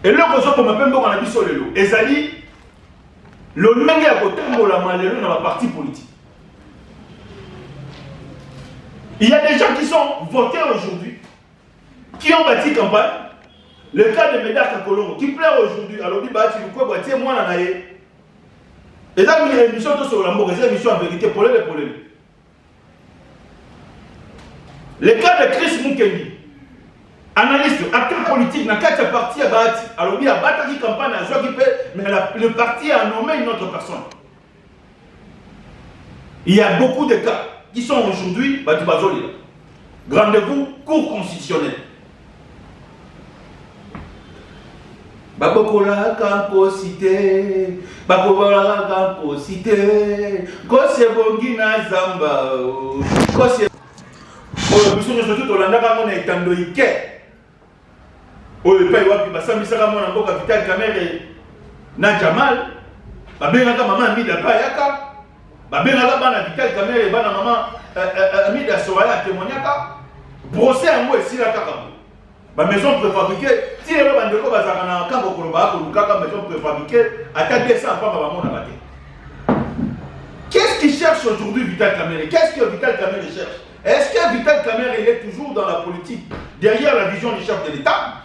Et là, comme on peut on a dit sur le lot. Ezali, le même à côté de la malheureuse dans la partie politique. Il y a des gens qui sont votés aujourd'hui, qui ont bâti campagne. Le cas de Médard Kakolongo, qui pleure aujourd'hui. Alors, il bâti le quoi, bâti moi, la naïe. Et là, il y a une émission sur l'amour, il y a une émission en vérité, pour les. Le cas de Chris Mukendi, analyste, acteur politique, dans quatre partis à bâti. Alors, il y a bâti campagne à Joie qui peut, mais le parti a nommé une autre personne. Il y a beaucoup de cas qui sont aujourd'hui, rendez-vous, cours constitutionnel. Bakola Camposité, Bakola Camposité, Kosé Bongina Zamba, Kosé. Oh, nous sommes surtout au Landa, on est en Doïke. Oh, le pays Wapi, Bassami Saramon, Boka Vital Kamere, Nadjamal, Babenga Maman Mida Payaka, Babenga Bana Vital Kamere, Bana Maman Mida Soala Témoignaka, brosser un mot ici la Kakabo. Ma maison préfabriquée, si les gens ne peuvent pas quand vous avez maison préfabriquée, à 200 ans, qu'est-ce qu'il cherche aujourd'hui Vital Kamerhe? Qu'est-ce que Vital Kamerhe cherche? Est-ce que Vital Kamerhe est toujours dans la politique, derrière la vision du chef de l'État?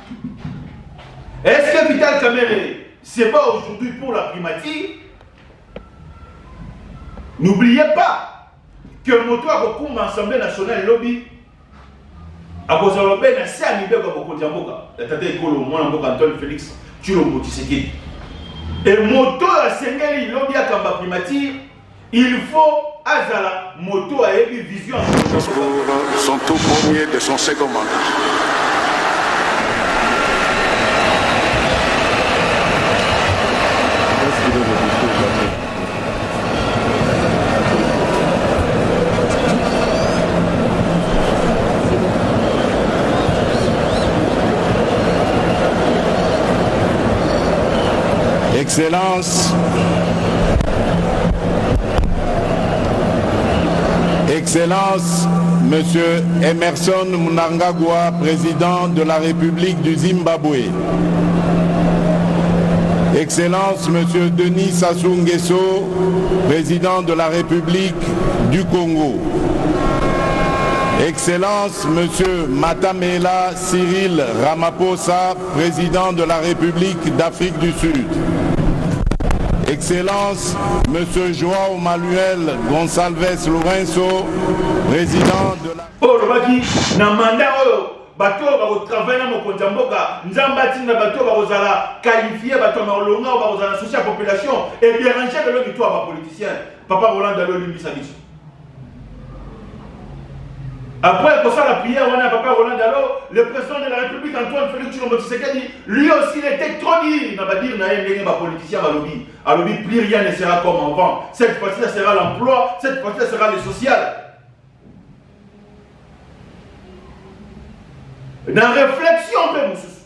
Est-ce que Vital Kamerhe se bat aujourd'hui pour la primature? N'oubliez pas que le moto a beaucoup l'Assemblée nationale lobby. A cause de l'obéna, c'est un niveau comme Kodiamboka. La tête est colo, moi, Antoine Félix, tu l'as motisé. Et moto à Sengeli, lobby à Kamba primature, il faut Azala, moto à Ebi Vision. Son tout premier de son second mandat. Excellence, Excellence, Monsieur Emerson Mnangagwa, président de la République du Zimbabwe. Excellence, Monsieur Denis Sassou Nguesso, président de la République du Congo. Excellence, Monsieur Matamela Cyril Ramaphosa, président de la République d'Afrique du Sud. Excellence, Monsieur João Manuel Gonçalves Lourenço, président de la... Oh, le baki, na mandat, bateau va travailler dans mon Kodiamboka, Nzambati na bateau va qualifier bateau Marlonga, va associer la population et bien ranger de l'autre victoire à politicien. Papa Roland Dalo Limbisabiso. Après, pour ça, la prière, on a Papa Roland Dalo, le président de la République, Antoine Félix Tshisekedi, lui aussi, il était trop dit. Il va dire, il va politicien à lobby. À lobby, plus rien ne sera comme avant. Cette fois-ci, ça sera l'emploi, cette fois-ci, ça sera le social. Dans la réflexion, on peut nous soucier.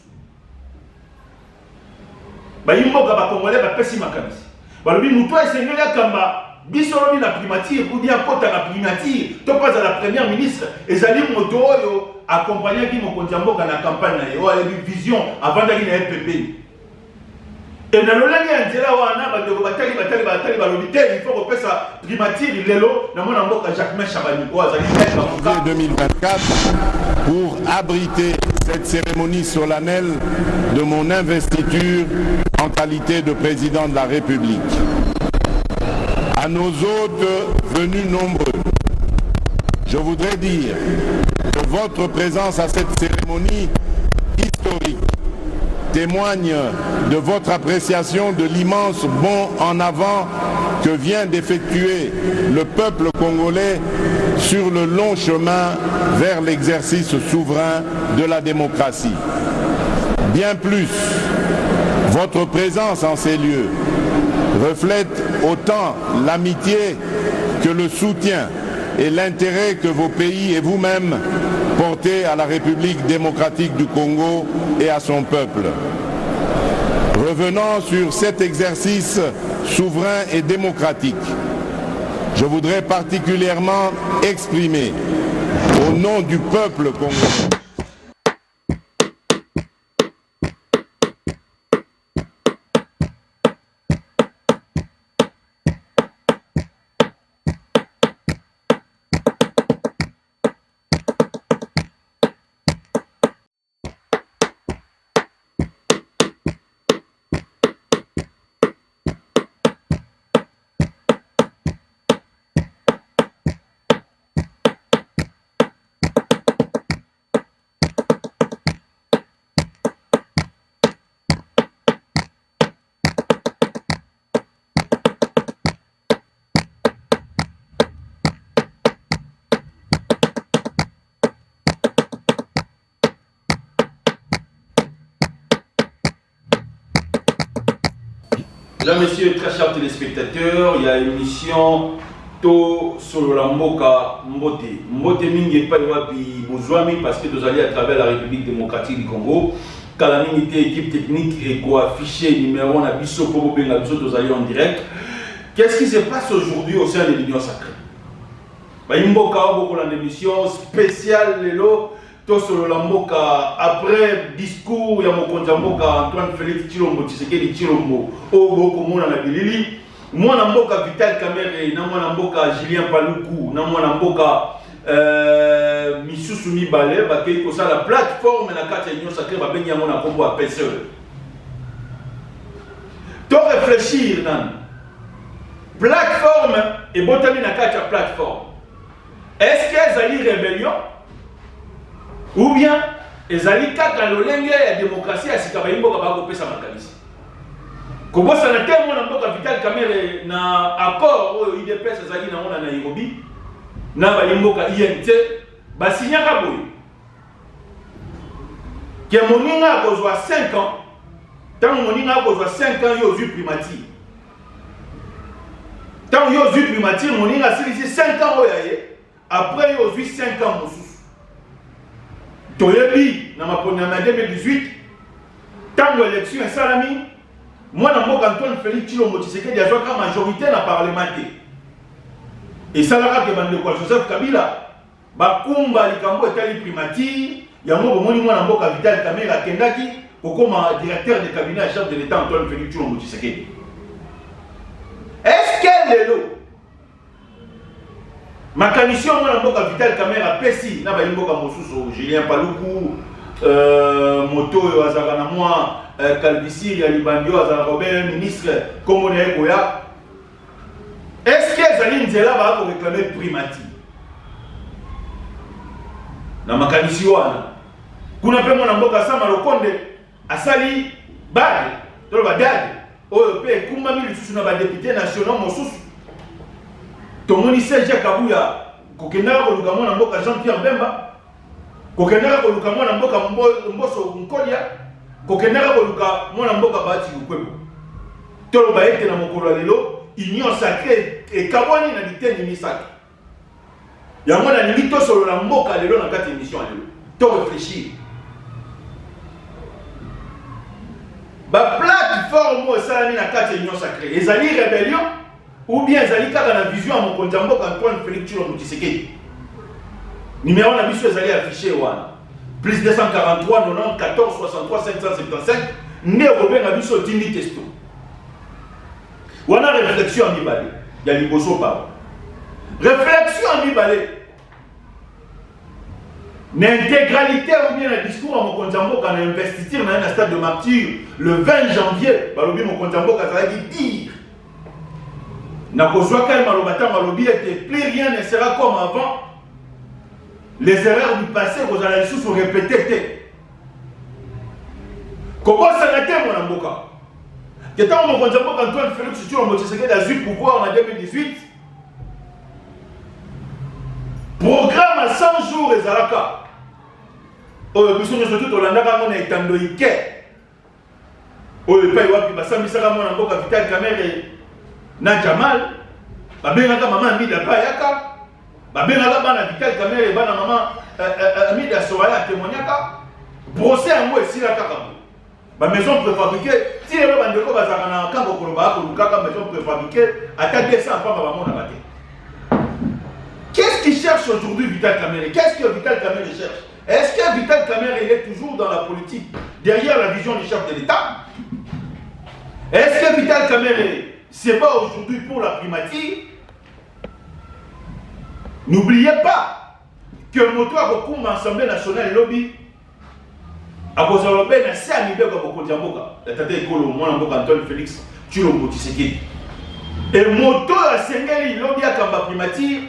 Il faut que les Congolais fassent ma camise. Il faut que les Congolais bisolobi la primature ou bien kota la primature to pas à la première ministre ezali moto oyo accompagner qui mokonzi mboka na campagne na yo ali vision avant d'aller na FPP et na lolani ya nzela wana ba de batali balobi te il faut repasser primature lelo na mona mboka Jacques Chabani o azali 2024 pour abriter cette cérémonie solennelle de mon investiture en qualité de président de la République. À nos hôtes venus nombreux, je voudrais dire que votre présence à cette cérémonie historique témoigne de votre appréciation de l'immense bond en avant que vient d'effectuer le peuple congolais sur le long chemin vers l'exercice souverain de la démocratie. Bien plus, votre présence en ces lieux reflète autant l'amitié que le soutien et l'intérêt que vos pays et vous-même portez à la République démocratique du Congo et à son peuple. Revenant sur cet exercice souverain et démocratique, je voudrais particulièrement exprimer au nom du peuple congolais Mesdames, Messieurs, très chers téléspectateurs, il y a une émission To sur la Mboka Mbote. Mbote mingi pas wapi bozwami parce que nous allons à travers la République démocratique du Congo. Quand la équipe technique et quoi affiché numéro on a biso pour bien nous allons en direct. Qu'est-ce qui se passe aujourd'hui au sein de l'Union sacrée? Mboka beaucoup dans l'émission spéciale lelo To sur la Mboka après discours ya mokonza Mboka Antoine Félix Tshilombo Tshisekedi Tshilombo au beaucoup monde na bilili. Moi, na mboka Vital Kamerhe, na mwana mboka Julien Paluku, na mwana mboka Misusu Mibale, bakei kosa la plateforme na kati ya Union sacrée ba bengi yango na kombo ya PSE. To réfléchir nan plateforme et botami na kati ya plateforme. Est-ce que ezali rébellion ou bien ezali kaka lolenge ya démocratie ya sika ba mboka ba kopesa makanisi? Comment ça n'a tellement de Vital Kamerhe na accord au IDPS ezali na mona na Nairobi na ba yemboka INT ba signaka boy que moninga kozwa 5 ans tant moninga kozwa 5 ans yo zu primati tant yo zu primati moninga silisi 5 ans oyaye après yo zu 5 ans mosusu toyebi na mapona na 2018 tant l'élection salami. Moi, je suis Antoine Félix Tshilombo Tshisekedi a une majorité dans le Parlement. Et ça, c'est Joseph Kabila. Bakumba likambo etali primati, yango bomoni mwana mboka Vital Kamerhe kendaki comme directeur de cabinet chef de l'État Antoine Félix Tshilombo Tshisekedi. Est-ce que lelo makanisio mwana mboka Vital Kamerhe apesi na ba mboka mosusu Julien Paluku moto yo azaka na moi Kalbissi ya Libandio azala Robert ministre comme on est Goya. Est-ce que Zali Nzela va réclamer primati na makanisi wana kuna pe mwana mboka Sama Lokonde asali bade to ba dade oyo pe kumba mili susu na ba député national mosusu tomoni Serge Kabuya kokendaka koluka mwana mboka Jean-Pierre Bemba kokendaka koluka mwana mboka Mboso Nkodia kokendaka koluka mwana mboka Bati Lukwebo toloba ete na mokolo lelo Union sacrée ekabwani na diteni misaka yango na ningi to solo na mboka lelo na kati émission lelo to réfléchir ba plateforme o salami na kati Union sacrée ezali rébellion ou bien ezali kaka na vision ya mokonzi mboka Antoine Félix Tshilombo Tshisekedi numéro na biso ezali affiché wana plus 243 90 14 63 575 ne robenga biso tindi testo wana réflexion mibale ya liboso pa réflexion mibale l'intégralité ou bien le discours à mokonzi mboka na investiture na stade de martyr le 20 janvier balobi mokonzi mboka azalaki dire na kozwa kay malobata malobi ete plus rien ne sera comme avant. Les erreurs du passé, vous allez sous répéter. Comment ça n'a été mon amboka? Quand on m'a Antoine Félix Tshilombo Tshisekedi a eu pouvoir en 2018, programme à 100 jours et Zalaka. Oh, nous sommes surtout au Landaka, on est en Doïke. Oh, le pays Wapi, Bassam Bissaka, mon amboka Vital Kamerhe, Nadjamal, Babenaka, maman, Mida Payaka. Babenaka bana Vital Kamerhe bana maman Amida Soraya témoignaka procès yango esila kaka ba maison préfabriquée si les bandeko bazaka na kango koloba ko lukaka maison préfabriquée ata 200 pas ba mona bate. Qu'est-ce qu'il cherche aujourd'hui Vital Kamerhe? Qu'est-ce que Vital Kamerhe cherche? Est-ce que Vital Kamerhe est toujours dans la politique derrière la vision du chef de l'État? Est-ce que Vital Kamerhe se bat aujourd'hui pour la primature? N'oubliez pas que le moto a beaucoup l'Assemblée nationale et lobby a posé le bien à 5 millions de beaucoup de mboka. La tête écolo, moi, Antoine Félix Tshilombo Tshisekedi. Et moto a sengeli lobby à Kamba primature,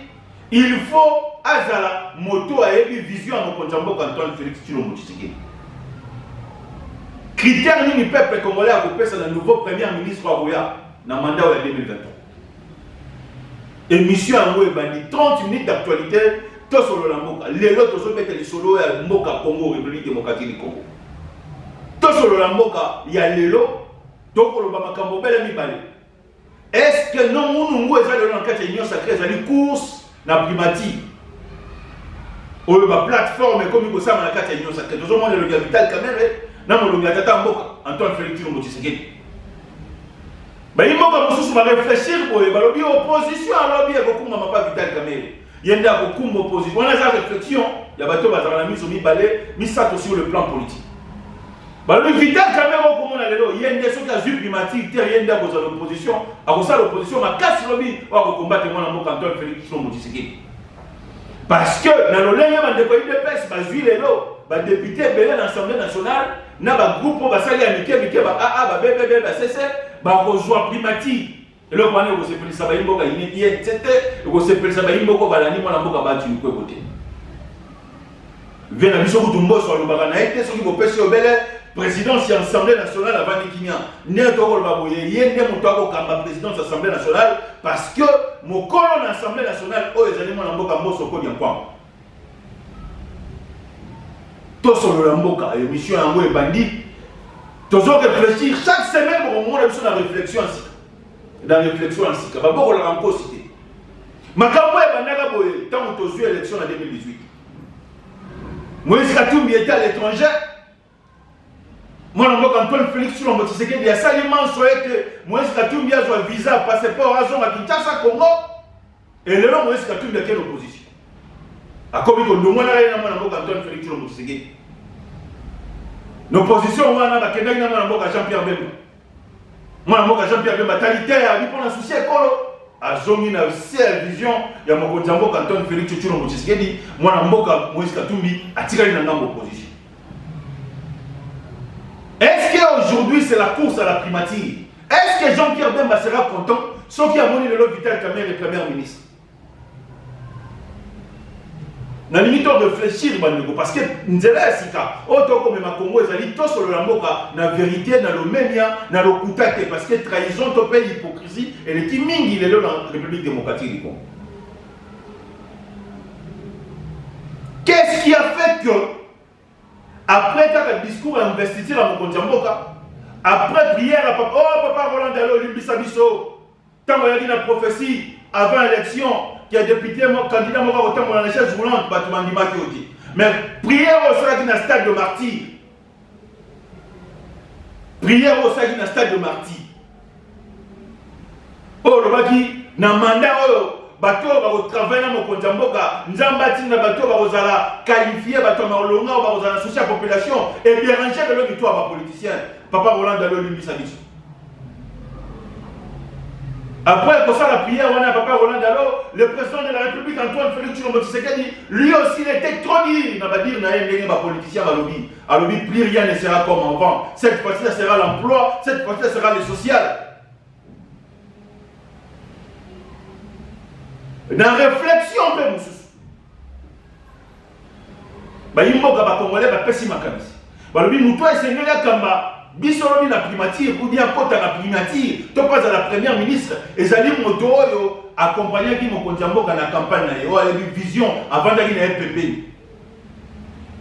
il faut azala moto a eu vision à mokonzi mboka Antoine Félix Tshilombo Tshisekedi. Critère ni peuple congolais a coupé sur le nouveau premier ministre Warouya dans le mandat de 2023. Émission en web, 30 minutes d'actualité, tout sur le Mboka. Les autres sont les solo à Mboka Congo, République démocratique du Congo. Tout sur le Mboka, il y a les lots, donc le Bamakambo, bel ami balé. est-ce que non nous ezali dans le cadre de l'union sacrée ezali course na primature oyo ba plateforme comme ko sama na cadre de l'union sacrée tout le monde le Vital Kamerhe na mo longa tata mboka Antoine Félix Tshilombo Tshisekedi ba imboka mususu ba réfléchir boye ba lobi opposition alors bien ko kuma mapa Vital Kamerhe yenda ko kuma opposition on a sa réflexion ya bato bazala na miso mi balé mi sato sur le plan politique. Bah le Vital Kamerhe comme on a lelo yende so ka zu primatique ter yenda ko za l'opposition a ko sa l'opposition ma casse lobi wa ko combattre mon amour Antoine Félix Tshilombo Tshisekedi parce que dans le lien de UDPS ba zu lelo ba député belé dans l'Assemblée nationale na ba groupe ba sali amike ba AA ba BBB ba CC ba rejoindre primatique et le point où se peut ça ba imboka inédit c'était où se peut ça ba imboko ba lani mon amour ba tu ko côté vient la mission kutumbo sur le bagana été ce qui vous pèse au belé présidence de l'Assemblée nationale avant Nikinia. N'est pas le baboye. Yende mutako kamba présidence de l'Assemblée nationale parce que mon colon de l'Assemblée nationale oh les animaux n'amboka moso ko diampo. Tout sur le lamboka émission en et bandit. Toujours réfléchir chaque semaine pour moment la réflexion ainsi. Dans réflexion ainsi. Ba boko la ranko cité. Makambo e bandaka boye tant que tu élection en 2018. Moïse Katumbi était à l'étranger. Moi, je Antoine Félix Tshilombo Tshisekedi, il y a salement souhaité que Moïse Katumbi a un visa, passeport, raison à Kinshasa, Congo. Et le nom Moïse Katumbi a quelle opposition? A comme il y a Antoine Félix Tshilombo Tshisekedi. L'opposition, on a Jean-Pierre Bemba. Moi, Jean-Pierre Bemba, qualité, il faut un souci écolo. A zongi na seule vision, il y a mon Antoine Félix Tshilombo Tshisekedi. Moi, Moïse Katumbi a tiré dans l'opposition. Est-ce qu'aujourd'hui c'est la course à la primature? Est-ce que Jean-Pierre Bemba sera content sauf qu'il a monné le Vital Kamerhe et Premier ministre? Dans la limite de réfléchir, parce que nous avons dit que autant comme ma Congo, ils allaient tous sur le Lamboka, dans la vérité, dans le média, dans le contacté, parce que trahison, topé, hypocrisie, et le timing, il est là dans la République démocratique du Congo. Qu'est-ce qui a fait que après le discours à investiture à Mokondjamboka, après prière à Papa Roland Dalo, Limbisabiso, tant qu'il y a dit la prophétie avant l'élection, qui a député mon candidat au temps pour la chaise roulante, mais prière au sein d'un stade de martyr. Prière au sein d'un stade de martyr. Oh, le baki, n'a mandat, bato ba travailler na mokonzi mboka nzamba tinda bato ba kozala qualifier bato ma longa ba kozala souci la population et déranger le victoire ba politicien Papa Roland Dalo limbisa biso après pour ça la prière on a Papa Roland Dalo le président de la République Antoine Félix Tshilombo Tshisekedi lui aussi il était trop dit na ba dire na ndenge ba politicien ba lobby a lobby plus rien ne sera comme avant cette fois-ci ça sera l'emploi cette fois-ci ça sera le social. Dans la réflexion, il faut que les Congolais fassent ma camise. Nous devons essayer de bisolobi na primature ou bien kota na primature, tu pas à la première ministre et Zali Moto accompagné qui Mokonzi Mboka na campagne na yo avec vision avant d'aller na FPP.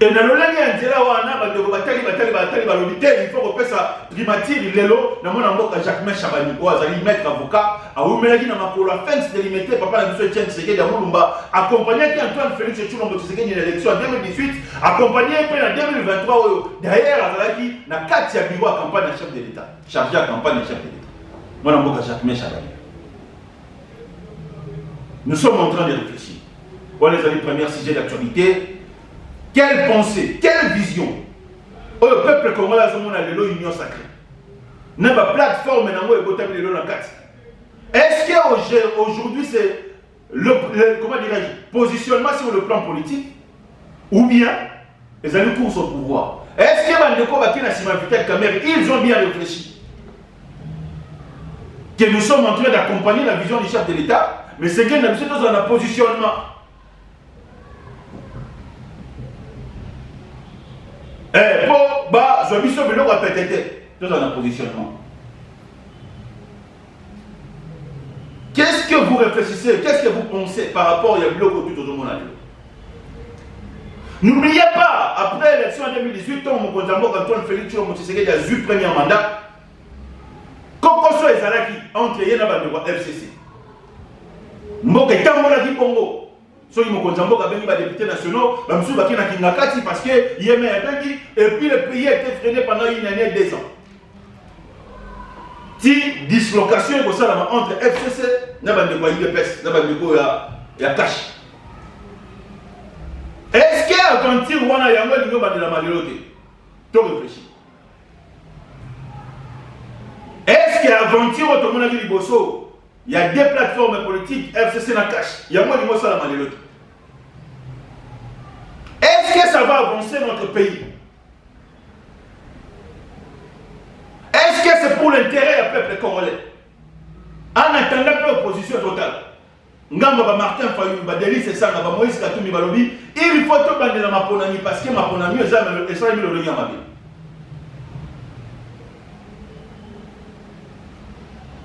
Et dans le lien ndela wana ba de batali balobi te il faut repasser sa primature lelo na mona Mboka Jacques Chabani ko azali maître avocat a umelaki na makolo offense délimité papa na biso Etienne Tshisekedi ya Mulumba accompagné qui Antoine Félix Tshilombo Tshisekedi à l'élection en 2018 accompagné en 2023 derrière azalaki na kati ya bureau à campagne de chef de l'État chargé à campagne de chef de l'État mona Mboka Jacques Chabani. Nous sommes en train de réfléchir. Voilà les premiers sujets d'actualité. Quelle pensée, quelle vision oh, le peuple congolais a l'union sacrée. N'a pas plateforme est-ce qu'aujourd'hui c'est comment dirais-je, positionnement sur le plan politique ou bien les amis course au pouvoir? Est-ce que ils ont bien réfléchi que nous sommes en train d'accompagner la vision du chef de l'État, mais c'est que nous sommes dans un positionnement. Pour bah je suis venu à péter tout dans un positionnement. Qu'est-ce que vous réfléchissez, qu'est-ce que vous pensez par rapport à bloc autour de mon avis? N'oubliez pas, après l'élection en 2018, quand Mokonzi Mboka Antoine Félix Tshilombo Tshisekedi a eu le premier mandat, Kokoso Ezalaki entre Yen et FCC. Mboka Tambola di Congo. Soki mokonzi mboka bengi ba députés nationaux, ba msu baki na Kingakati parce que Yémen a bengi et puis le pays a été freiné pendant une année, 2 ans. Si dislocation entre FCC na ba ndeko IDPS, na ba ndeko ya cash. Est-ce que aventure wana yango lingo ba de la malheureux? To réfléchir. Est-ce que aventure automona di liboso? Il y a 2 plateformes politiques, FCC na cash. Il y a moins de mots sur la malheureux. Est-ce que ça va avancer notre pays? Est-ce que c'est pour l'intérêt du peuple congolais? En attendant l'opposition totale. Ngamba Martin Fayou, Delis et Sanga, Moïse Katoumi Balobi, il faut tout bander dans ma ponami parce que ma ponami est ça le lien à ma vie.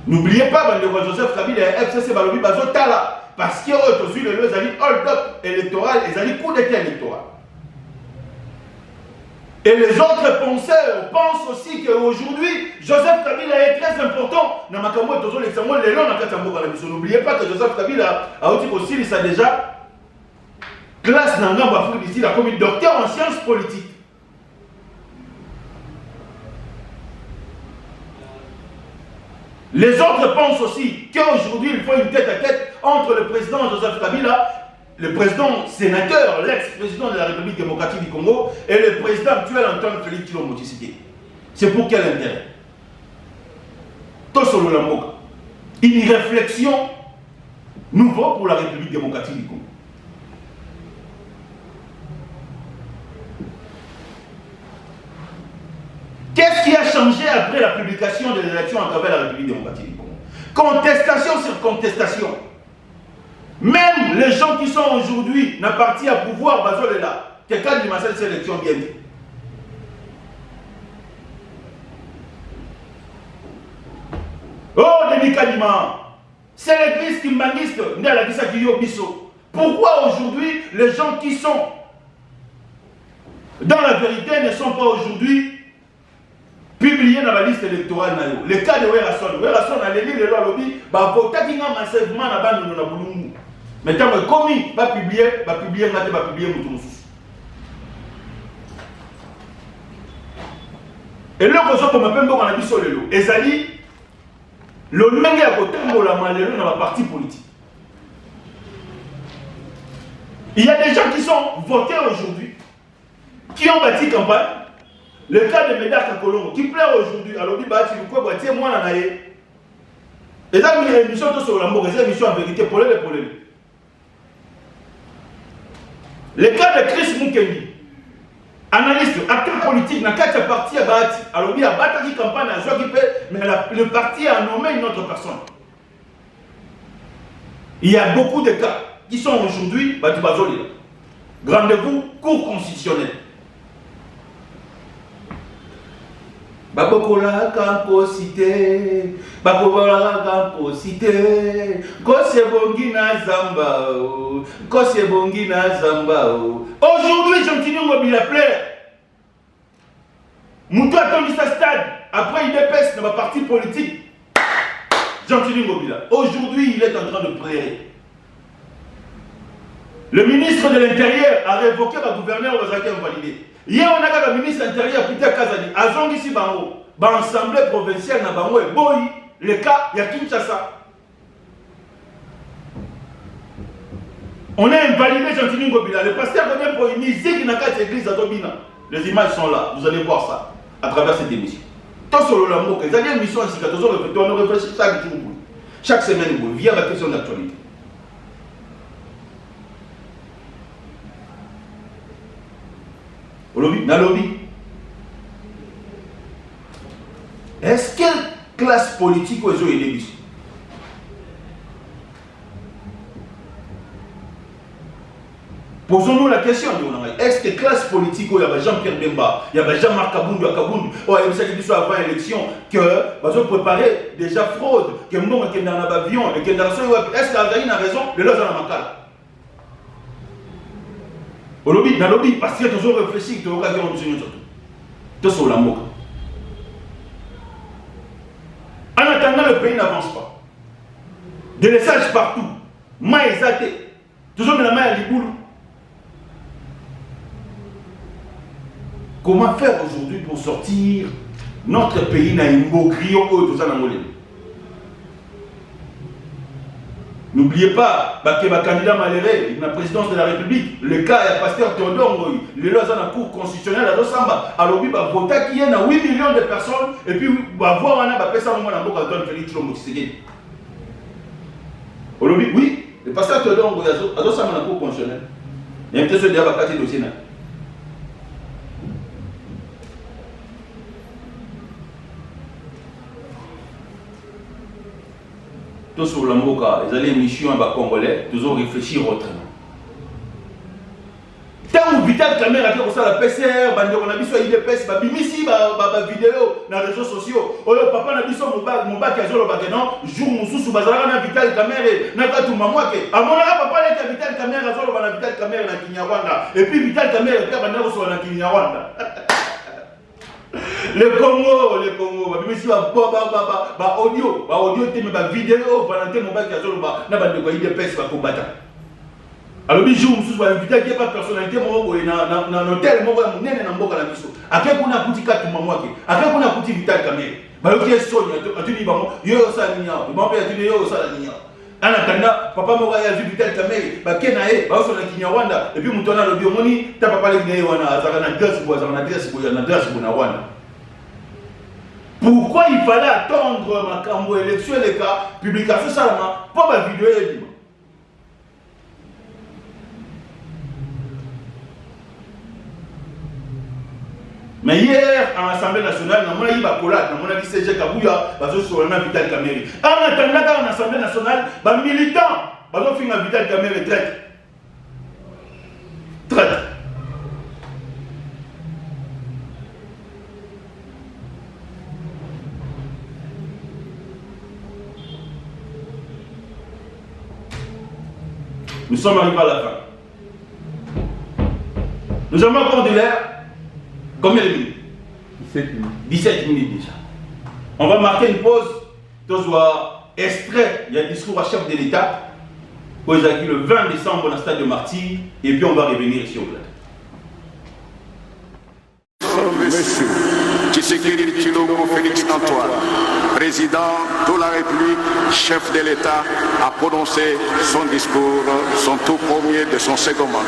N'oubliez pas, Joseph Kabila et FCC Balobi Bazotala, parce que aujourd'hui, les hold-up électoral, les alliés coup d'état électoral. Et les autres penseurs pensent aussi qu'aujourd'hui, Joseph Kabila est très important. N'oubliez pas que Joseph Kabila a aussi ça déjà classe dans l'Afrique d'ici, il a commis docteur en sciences politiques. Les autres pensent aussi qu'aujourd'hui, il faut une tête-à-tête entre le président Joseph Kabila, le président sénateur, l'ex-président de la République démocratique du Congo, et le président actuel Antoine Félix Tshilombo Tshisekedi. C'est pour quel intérêt? Tosolo Lamboka. Une réflexion nouvelle pour la République démocratique du Congo. Qu'est-ce qui a changé après la publication des élections à travers la République démocratique du Congo? Contestation sur contestation. Même les gens qui sont aujourd'hui dans le parti à pouvoir, Bazol est là. Quelqu'un dit cette élection bien dit. Oh, Denis Kadima, c'est l'église qui maniste, pourquoi aujourd'hui les gens qui sont dans la vérité ne sont pas aujourd'hui publié dans la liste électorale. Le cas de Werason a l'élu le loi lobby, bah voter qui n'a massivement na bande na bulungu. Mais tant que commis, va publier, moutou. Et là, comme on appelle, on a dit sur le lot. Et ça dit, le même à côté de la malheureuse dans la partie politique. Il y a des gens qui sont votés aujourd'hui, qui ont bâti campagne. Le cas de Médard Kakolongo, qui pleure aujourd'hui, alors il va dire quoi, tiens, moi, la naïe. Et là, il y a une émission sur l'amour, une émission en vérité, pour les. Le cas de Chris Mukendi, analyste, acteur politique, dans quatre partis à Bahati, alors il y a battu campagne à Joaquipé, mais le parti a nommé une autre personne. Il y a beaucoup de cas qui sont aujourd'hui, rendez-vous, cours constitutionnel. Bakola Kamposité, Bakola Kamposité, Kose Bongina Zamba, Kose Bongina Zamba. Aujourd'hui, Jean-Tini Ngobila plaire. Moutou attendu sa stade, après il dépasse dans ma partie politique. Jean-Tini Ngobila. Aujourd'hui, il est en train de pleurer. Le ministre de l'Intérieur a révoqué ma gouverneur aux acquis invalidés. Hier, on a le ministre de l'Intérieur, Peter Kazadi, à Zongisi Bango, dans l'Assemblée provinciale de Bango et Boy, le cas, il y a Kinshasa. On a invalidé Jean-Tini Ngobila. Le pasteur revient pour une musique dans cette église à Dobina. Les images sont là, vous allez voir ça à travers cette émission. Tout sur le l'amour, vous avez une émission ainsi on réfléchit chaque jour, chaque semaine, via la question d'actualité. Est-ce quelle classe politique aux yeux est ici? Posons-nous la question, est-ce que classe politique, il y a Jean-Pierre Bemba, il y a Jean-Marc Kabundu, il y a des avant l'élection, que vous préparez déjà fraude, que nous sommes dans l'avion, est-ce qu'Aldaïn a raison de l'autre dans la macala? Au lobby, dans le lobby, parce qu'il y a toujours réfléchi, que vous avez besoin de tout. Tout sur la moque. En attendant, le pays n'avance pas. Des messages partout. Maïzate. Toujours dans la main à Liboulou. Comment faire aujourd'hui pour sortir notre pays dans une bogrio tout ça dans le monde? N'oubliez pas que le candidat malheureux de la présidence de la République, le cas est pasteur Théodore, le loi dans la cour constitutionnelle à Dosamba, alors il va voter qu'il y a 8 millions de personnes et puis il va voir un peu ça dans la boca de Félix Tshilombo Tshisekedi. Oui, le pasteur Théodore à Dosamba dans la cour constitutionnelle. Il y a un petit peu de dossier. Tous sur la Mboka, les alliés mission à Congolais, toujours réfléchir autrement. Tant que Vital Caméra qui a la PCR, on a vu sur l'IDPS, bimisi, vidéo dans les réseaux sociaux. Oh, papa n'a vu sur mon bac qui a joué le bac, non, jour mon sous bazar na Vital Caméra, n'a pas tout maman qui. À mon avis, papa n'a pas Vital Caméra, sur le Vital Caméra dans Kinyarwanda. Et puis Vital Caméra, il y a sur la Kinyarwanda. Le Congo, mais si audio, vidéo, Valentin Mobak qui a joué le bac, n'a pas de IDPS combattant. Alors, les jours où vous avez invité, il n'y a pas de personnalité, dans l'hôtel, il y a un mboka la mission. À quel point on a coûté 4 mois, à quel point on a coûté Vital Caméra. Il y a un son, il y a un son, il y a un son. En attendant, papa m'a vu Vital Caméra, Kenae, Kinyarwanda, et puis Moutona le biomoni, tu n'as pas parlé de Rwanda. Pourquoi il fallait attendre ma cambo élection et les cas, publication seulement, pour ma vidéo et mais hier, en Assemblée nationale, on a eu la collade, on a dit que c'est Kabouya, sur le Vital Caméra. En attendant, en Assemblée nationale, les militants, ils ont fait un Vital Caméra traite. Nous sommes arrivés à la fin. Nous avons encore de l'air. Combien de minutes? 17 minutes. 17 minutes déjà. On va marquer une pause. Tous voit extrait. Il y a un discours à chef de l'État. Le 20 décembre dans le stade de Martyrs. Et puis on va revenir ici au plateau. Monsieur Tshisekedi Tshilombo Félix Antoine, président de la République, chef de l'État, a prononcé son discours, son tout premier de son second mandat.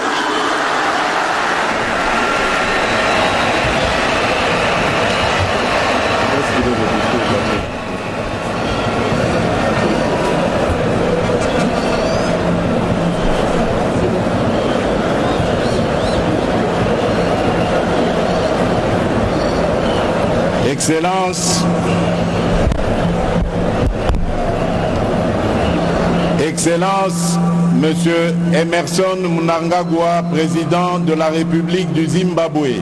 Excellence, Monsieur Emerson Mnangagwa, président de la République du Zimbabwe.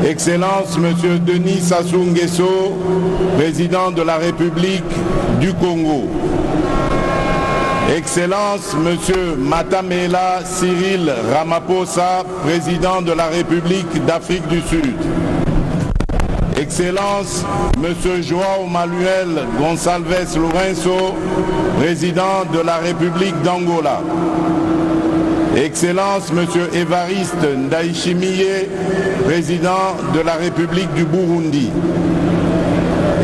Excellence, Monsieur Denis Sassou Nguesso, président de la République du Congo. Excellence, Monsieur Matamela Cyril Ramaphosa, président de la République d'Afrique du Sud. Excellence, Monsieur João Manuel Gonçalves Lourenço, président de la République d'Angola. Excellence, Monsieur Évariste Ndayishimiye, président de la République du Burundi.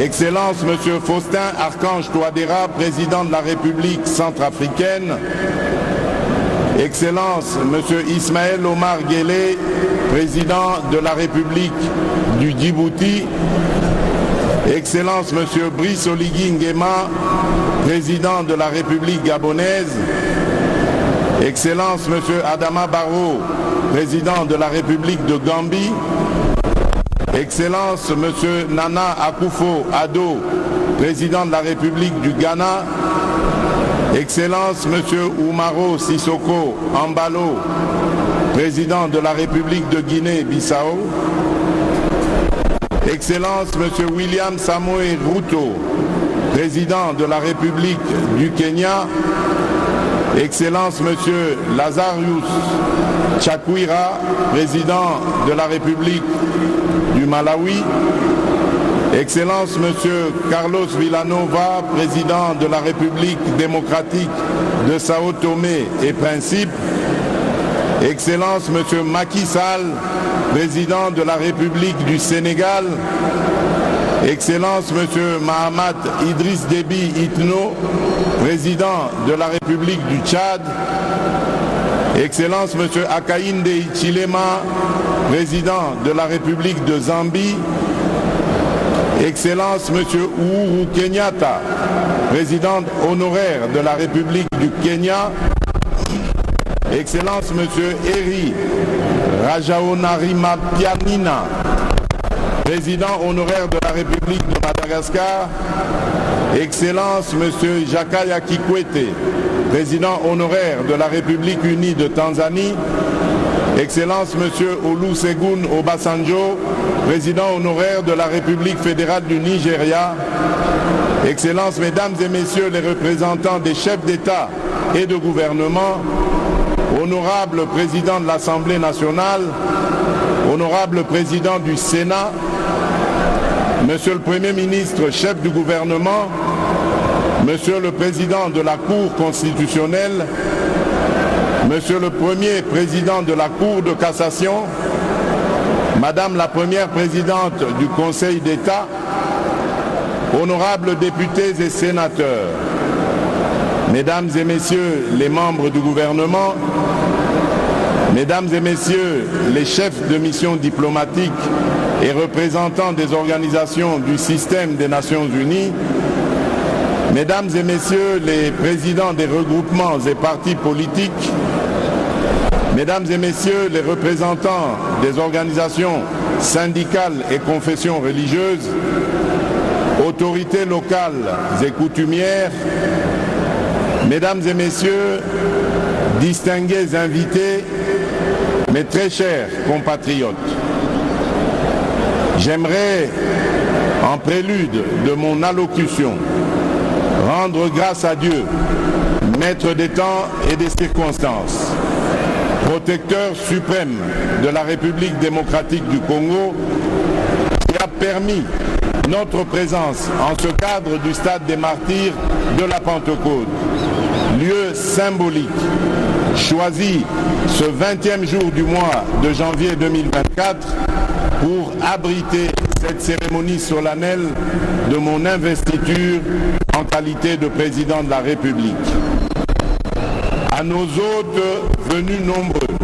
Excellence, Monsieur Faustin Archange Touadéra, président de la République centrafricaine. Excellence, Monsieur Ismaël Omar Guelleh, président de la République du Djibouti. Excellence, Monsieur Brice Oligui Nguema, président de la République gabonaise. Excellence, Monsieur Adama Barrow, président de la République de Gambie. Excellence, Monsieur Nana Akufo-Addo, président de la République du Ghana. Excellence, Monsieur Oumaro Sissoko Ambalo, président de la République de Guinée-Bissau. Excellence, Monsieur William Samoei Ruto, président de la République du Kenya. Excellence, Monsieur Lazarus Chakwera, président de la République du Malawi. Excellence Monsieur Carlos Villanova, président de la République démocratique de Sao Tomé et Principe, Excellence Monsieur Macky Sall, président de la République du Sénégal, Excellence Monsieur Mahamat Idriss Déby Itno, président de la République du Tchad, Excellence Monsieur Hakainde Hichilema, président de la République de Zambie, Excellence Monsieur Uhuru Kenyatta, président honoraire de la République du Kenya, Excellence Monsieur Eri Rajaonarimampianina, président honoraire de la République de Madagascar, Excellence Monsieur Jakaya Kikwete, président honoraire de la République unie de Tanzanie, Excellence Monsieur Olusegun Obasanjo, président honoraire de la République fédérale du Nigeria, Excellences, Mesdames et Messieurs les représentants des chefs d'État et de gouvernement, Honorable Président de l'Assemblée nationale, Honorable Président du Sénat, Monsieur le Premier ministre, chef du gouvernement, Monsieur le Président de la Cour constitutionnelle, Monsieur le Premier Président de la Cour de cassation, Madame la Première Présidente du Conseil d'État, honorables députés et sénateurs, Mesdames et Messieurs les membres du gouvernement, Mesdames et Messieurs les chefs de mission diplomatique et représentants des organisations du système des Nations Unies, Mesdames et Messieurs les présidents des regroupements et partis politiques, Mesdames et Messieurs les représentants des organisations syndicales et confessions religieuses, autorités locales et coutumières, Mesdames et Messieurs, distingués invités, mes très chers compatriotes, j'aimerais, en prélude de mon allocution, rendre grâce à Dieu, maître des temps et des circonstances, protecteur suprême de la République démocratique du Congo, qui a permis notre présence en ce cadre du stade des martyrs de la Pentecôte, lieu symbolique, choisi ce 20e jour du mois de janvier 2024 pour abriter cette cérémonie solennelle de mon investiture en qualité de président de la République. À nos hôtes venus nombreux,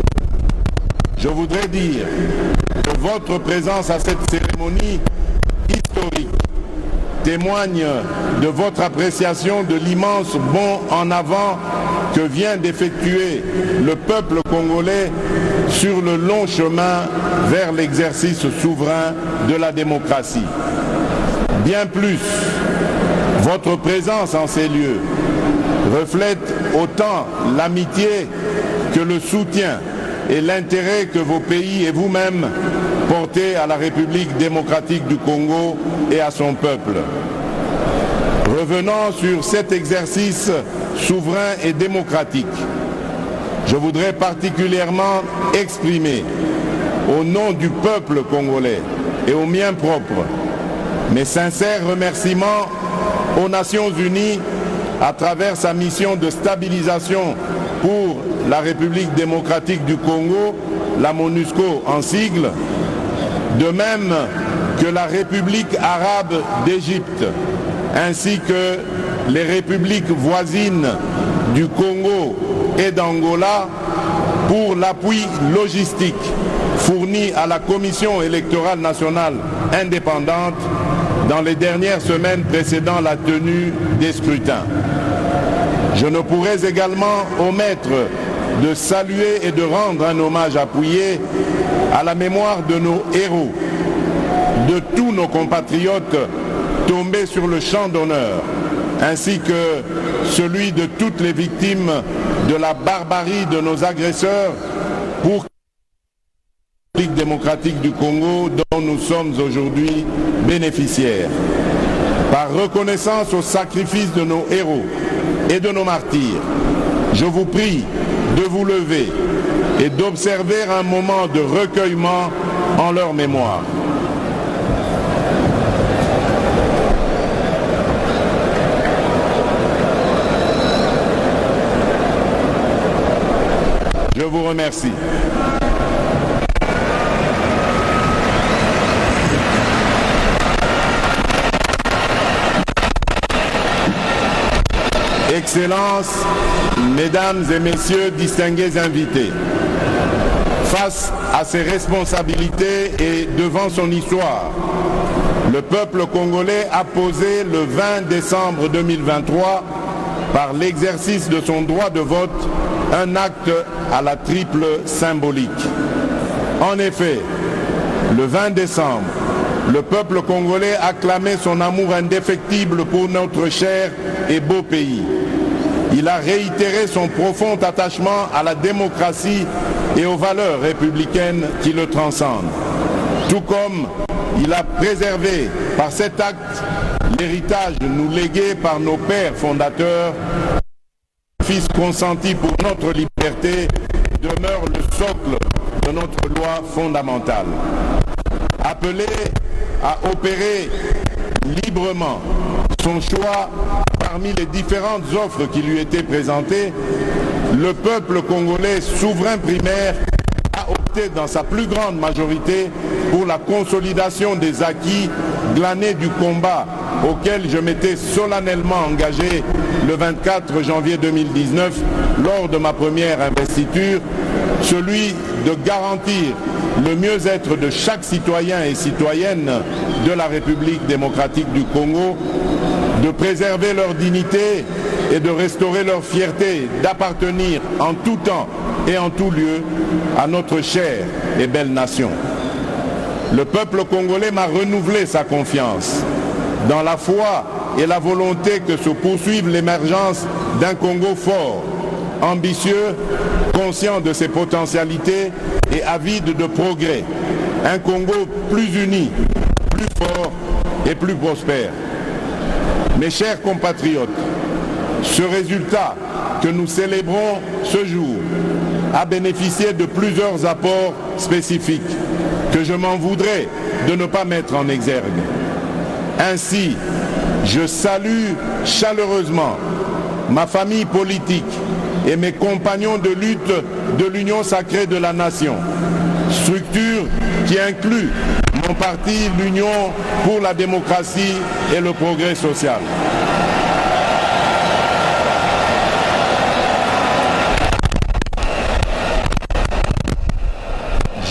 je voudrais dire que votre présence à cette cérémonie historique témoigne de votre appréciation de l'immense bond en avant que vient d'effectuer le peuple congolais sur le long chemin vers l'exercice souverain de la démocratie. Bien plus, votre présence en ces lieux reflète autant l'amitié que le soutien et l'intérêt que vos pays et vous-même portez à la République démocratique du Congo et à son peuple. Revenant sur cet exercice souverain et démocratique, je voudrais particulièrement exprimer, au nom du peuple congolais et au mien propre, mes sincères remerciements aux Nations Unies à travers sa mission de stabilisation pour la République démocratique du Congo, la MONUSCO en sigle, de même que la République arabe d'Égypte, ainsi que les républiques voisines du Congo et d'Angola pour l'appui logistique fourni à la Commission électorale nationale indépendante dans les dernières semaines précédant la tenue des scrutins. Je ne pourrais également omettre de saluer et de rendre un hommage appuyé à la mémoire de nos héros, de tous nos compatriotes tombés sur le champ d'honneur, ainsi que celui de toutes les victimes de la barbarie de nos agresseurs pour la République démocratique du Congo dont nous sommes aujourd'hui bénéficiaires. Par reconnaissance au sacrifice de nos héros et de nos martyrs, je vous prie de vous lever et d'observer un moment de recueillement en leur mémoire. Je vous remercie. Excellences, Mesdames et Messieurs, distingués invités, face à ses responsabilités et devant son histoire, le peuple congolais a posé le 20 décembre 2023, par l'exercice de son droit de vote, un acte à la triple symbolique. En effet, le 20 décembre, le peuple congolais a clamé son amour indéfectible pour notre cher et beau pays. Il a réitéré son profond attachement à la démocratie et aux valeurs républicaines qui le transcendent. Tout comme il a préservé par cet acte l'héritage nous légué par nos pères fondateurs. Le fils consenti pour notre liberté demeure le socle de notre loi fondamentale. Appelé à opérer librement son choix parmi les différentes offres qui lui étaient présentées, le peuple congolais souverain primaire a opté dans sa plus grande majorité pour la consolidation des acquis glanés du combat auquel je m'étais solennellement engagé le 24 janvier 2019 lors de ma première investiture, celui de garantir le mieux-être de chaque citoyen et citoyenne de la République démocratique du Congo, de préserver leur dignité et de restaurer leur fierté d'appartenir en tout temps et en tout lieu à notre chère et belle nation. Le peuple congolais m'a renouvelé sa confiance dans la foi et la volonté que se poursuive l'émergence d'un Congo fort, ambitieux, conscient de ses potentialités et avide de progrès. Un Congo plus uni, plus fort et plus prospère. Mes chers compatriotes, ce résultat que nous célébrons ce jour a bénéficié de plusieurs apports spécifiques que je m'en voudrais de ne pas mettre en exergue. Ainsi, je salue chaleureusement ma famille politique et mes compagnons de lutte de l'Union sacrée de la nation, structure qui inclut mon parti, l'Union pour la démocratie et le progrès social.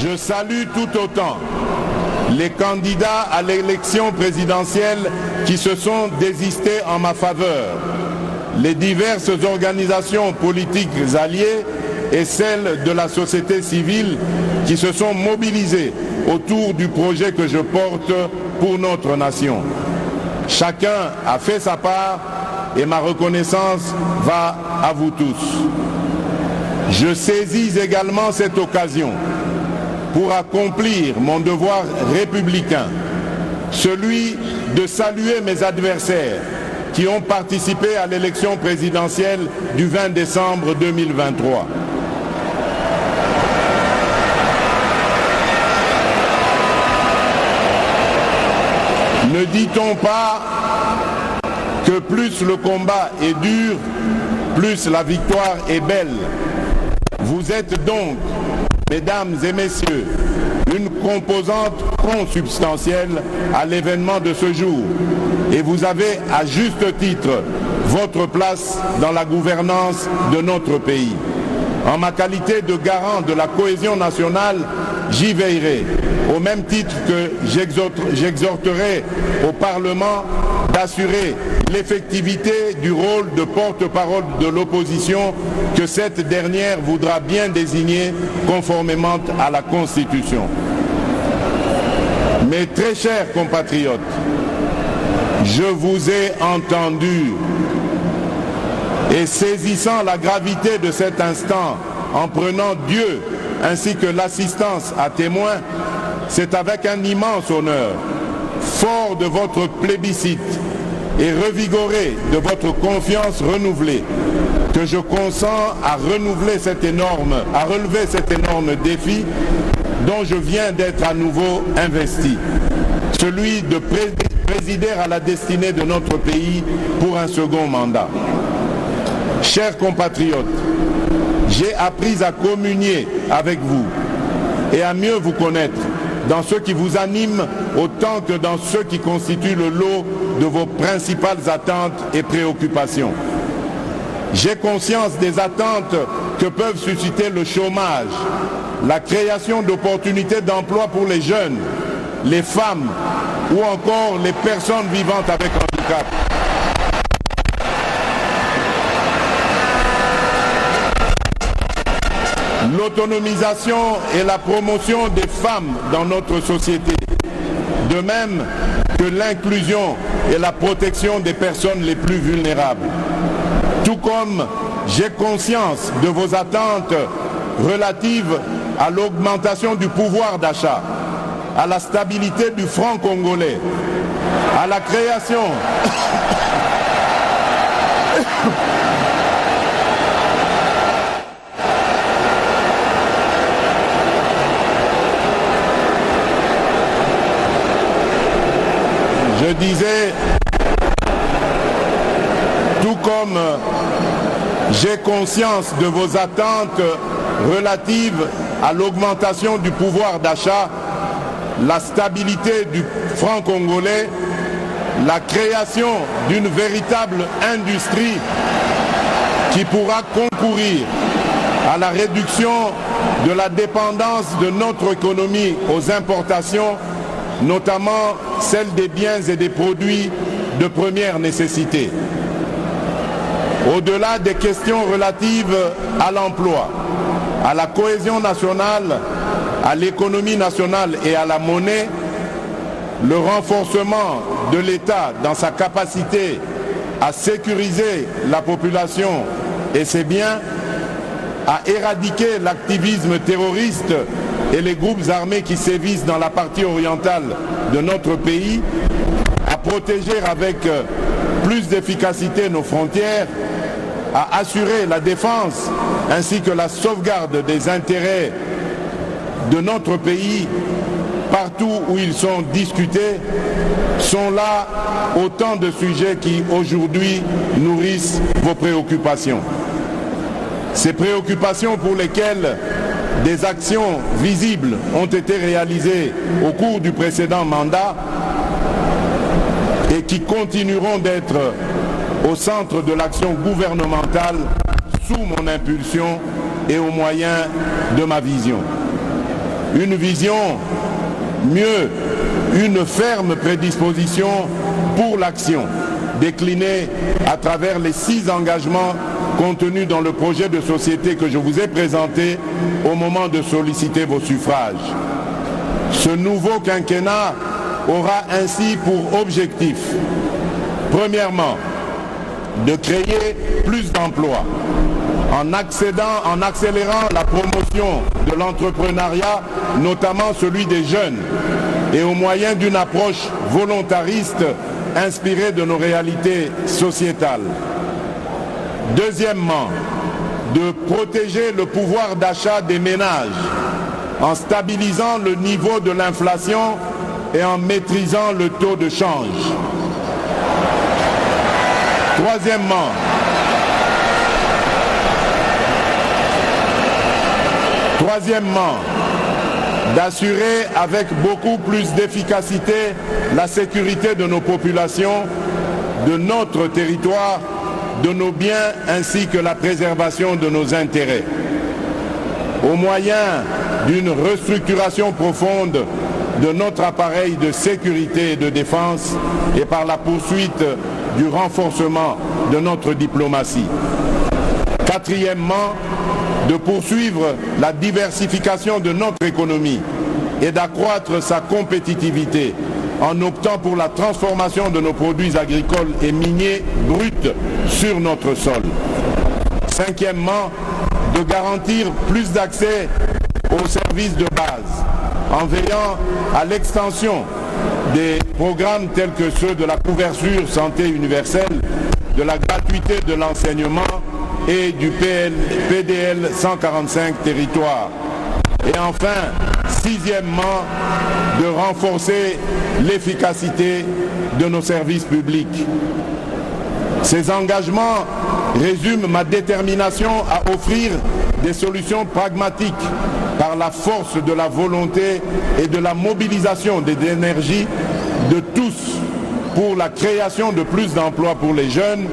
Je salue tout autant les candidats à l'élection présidentielle qui se sont désistés en ma faveur, les diverses organisations politiques alliées et celles de la société civile qui se sont mobilisées autour du projet que je porte pour notre nation. Chacun a fait sa part et ma reconnaissance va à vous tous. Je saisis également cette occasion pour accomplir mon devoir républicain, celui de saluer mes adversaires qui ont participé à l'élection présidentielle du 20 décembre 2023. Ne dit-on pas que plus le combat est dur, plus la victoire est belle? Vous êtes donc, Mesdames et Messieurs, une composante consubstantielle à l'événement de ce jour. Et vous avez à juste titre votre place dans la gouvernance de notre pays. En ma qualité de garant de la cohésion nationale, j'y veillerai, au même titre que j'exhorterai au Parlement d'assurer l'effectivité du rôle de porte-parole de l'opposition que cette dernière voudra bien désigner conformément à la Constitution. Mes très chers compatriotes, je vous ai entendu et saisissant la gravité de cet instant, en prenant Dieu ainsi que l'assistance à témoin, c'est avec un immense honneur, fort de votre plébiscite et revigoré de votre confiance renouvelée, que je consens à relever cet énorme défi dont je viens d'être à nouveau investi, celui de présider à la destinée de notre pays pour un second mandat. Chers compatriotes, j'ai appris à communier avec vous et à mieux vous connaître dans ce qui vous anime autant que dans ce qui constitue le lot de vos principales attentes et préoccupations. J'ai conscience des attentes que peuvent susciter le chômage, la création d'opportunités d'emploi pour les jeunes, les femmes ou encore les personnes vivantes avec handicap. L'autonomisation et la promotion des femmes dans notre société, de même que l'inclusion et la protection des personnes les plus vulnérables. Tout comme j'ai conscience de vos attentes relatives à l'augmentation du pouvoir d'achat, à la stabilité du franc congolais, à la création je disais, tout comme j'ai conscience de vos attentes relatives à l'augmentation du pouvoir d'achat, la stabilité du franc congolais, la création d'une véritable industrie qui pourra concourir à la réduction de la dépendance de notre économie aux importations, notamment celle des biens et des produits de première nécessité. Au-delà des questions relatives à l'emploi, à la cohésion nationale, à l'économie nationale et à la monnaie, le renforcement de l'État dans sa capacité à sécuriser la population et ses biens, à éradiquer l'activisme terroriste et les groupes armés qui sévissent dans la partie orientale de notre pays, à protéger avec plus d'efficacité nos frontières, à assurer la défense ainsi que la sauvegarde des intérêts de notre pays partout où ils sont discutés, sont là autant de sujets qui aujourd'hui nourrissent vos préoccupations. Ces préoccupations pour lesquelles des actions visibles ont été réalisées au cours du précédent mandat et qui continueront d'être au centre de l'action gouvernementale sous mon impulsion et au moyen de ma vision. Une vision, mieux, une ferme prédisposition pour l'action, déclinée à travers les 6 engagements contenus dans le projet de société que je vous ai présenté au moment de solliciter vos suffrages. Ce nouveau quinquennat aura ainsi pour objectif, premièrement, de créer plus d'emplois en accélérant la promotion de l'entrepreneuriat, notamment celui des jeunes, et au moyen d'une approche volontariste inspirée de nos réalités sociétales. Deuxièmement, de protéger le pouvoir d'achat des ménages en stabilisant le niveau de l'inflation et en maîtrisant le taux de change. Troisièmement, d'assurer avec beaucoup plus d'efficacité la sécurité de nos populations, de notre territoire, de nos biens ainsi que la préservation de nos intérêts. Au moyen d'une restructuration profonde de notre appareil de sécurité et de défense et par la poursuite du renforcement de notre diplomatie. Quatrièmement, de poursuivre la diversification de notre économie et d'accroître sa compétitivité en optant pour la transformation de nos produits agricoles et miniers bruts sur notre sol. Cinquièmement, de garantir plus d'accès aux services de base en veillant à l'extension des programmes tels que ceux de la couverture santé universelle, de la gratuité de l'enseignement et du PDL 145 territoires. Et enfin, sixièmement, de renforcer l'efficacité de nos services publics. Ces engagements résument ma détermination à offrir des solutions pragmatiques par la force de la volonté et de la mobilisation des énergies de tous pour la création de plus d'emplois pour les jeunes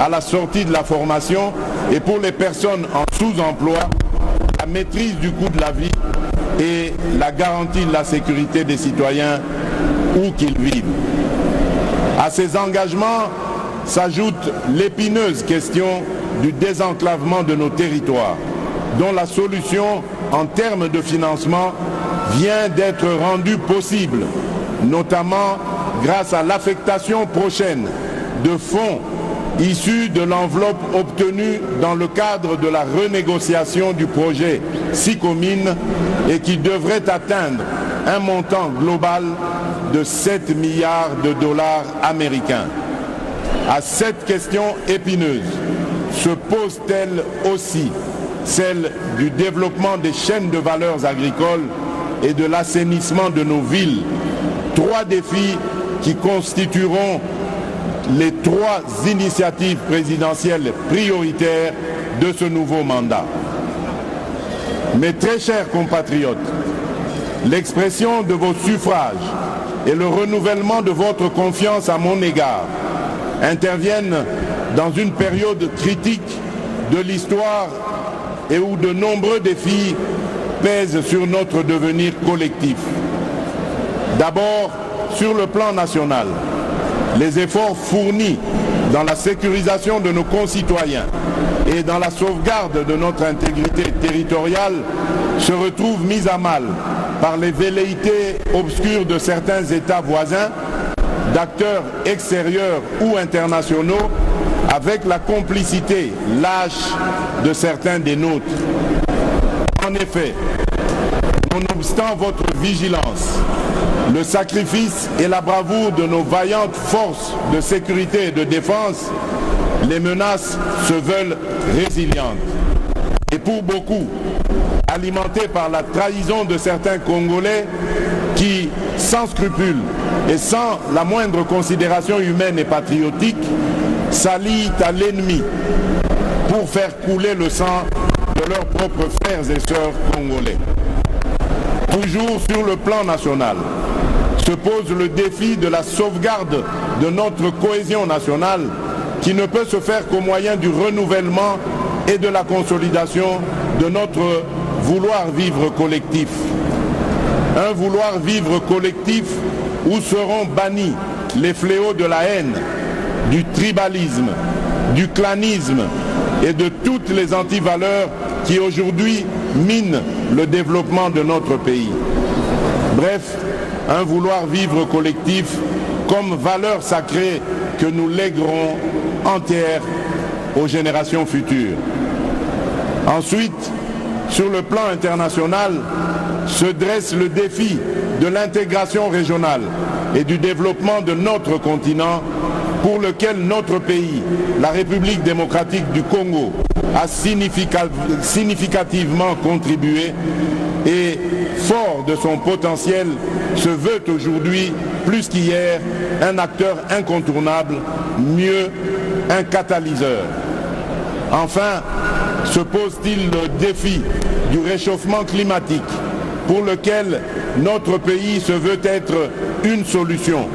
à la sortie de la formation et pour les personnes en sous-emploi, la maîtrise du coût de la vie et la garantie de la sécurité des citoyens où qu'ils vivent. À ces engagements s'ajoute l'épineuse question du désenclavement de nos territoires, dont la solution en termes de financement vient d'être rendue possible, notamment grâce à l'affectation prochaine de fonds issus de l'enveloppe obtenue dans le cadre de la renégociation du projet SICOMINE et qui devrait atteindre un montant global de 7 milliards de dollars américains. À cette question épineuse se pose-t-elle aussi celle du développement des chaînes de valeurs agricoles et de l'assainissement de nos villes. Trois défis qui constitueront les trois initiatives présidentielles prioritaires de ce nouveau mandat. Mes très chers compatriotes, l'expression de vos suffrages et le renouvellement de votre confiance à mon égard interviennent dans une période critique de l'histoire et où de nombreux défis pèsent sur notre devenir collectif. D'abord, sur le plan national, les efforts fournis dans la sécurisation de nos concitoyens et dans la sauvegarde de notre intégrité territoriale se retrouvent mis à mal par les velléités obscures de certains États voisins, d'acteurs extérieurs ou internationaux, avec la complicité lâche de certains des nôtres. En effet, nonobstant votre vigilance, le sacrifice et la bravoure de nos vaillantes forces de sécurité et de défense, les menaces se veulent résilientes. Et pour beaucoup, alimentées par la trahison de certains Congolais qui, sans scrupules et sans la moindre considération humaine et patriotique, s'allient à l'ennemi pour faire couler le sang de leurs propres frères et sœurs congolais. Toujours sur le plan national, se pose le défi de la sauvegarde de notre cohésion nationale qui ne peut se faire qu'au moyen du renouvellement et de la consolidation de notre vouloir vivre collectif. Un vouloir vivre collectif où seront bannis les fléaux de la haine, du tribalisme, du clanisme et de toutes les antivaleurs qui aujourd'hui minent le développement de notre pays. Bref, un vouloir vivre collectif comme valeur sacrée que nous léguerons entière aux générations futures. Ensuite, sur le plan international, se dresse le défi de l'intégration régionale et du développement de notre continent pour lequel notre pays, la République démocratique du Congo, a significativement contribué et, fort de son potentiel, se veut aujourd'hui, plus qu'hier, un acteur incontournable, mieux, un catalyseur. Enfin, se pose-t-il le défi du réchauffement climatique pour lequel notre pays se veut être une solution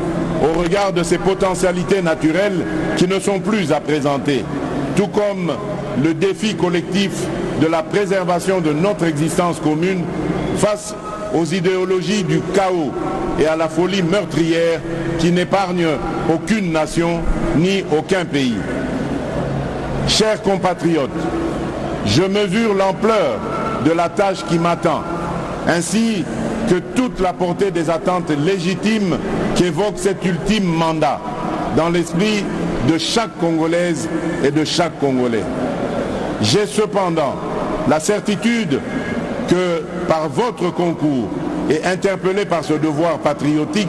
au regard de ses potentialités naturelles qui ne sont plus à présenter, tout comme le défi collectif de la préservation de notre existence commune face aux idéologies du chaos et à la folie meurtrière qui n'épargnent aucune nation ni aucun pays. Chers compatriotes, je mesure l'ampleur de la tâche qui m'attend, ainsi que toute la portée des attentes légitimes qu'évoque cet ultime mandat, dans l'esprit de chaque Congolaise et de chaque Congolais. J'ai cependant la certitude que, par votre concours, et interpellé par ce devoir patriotique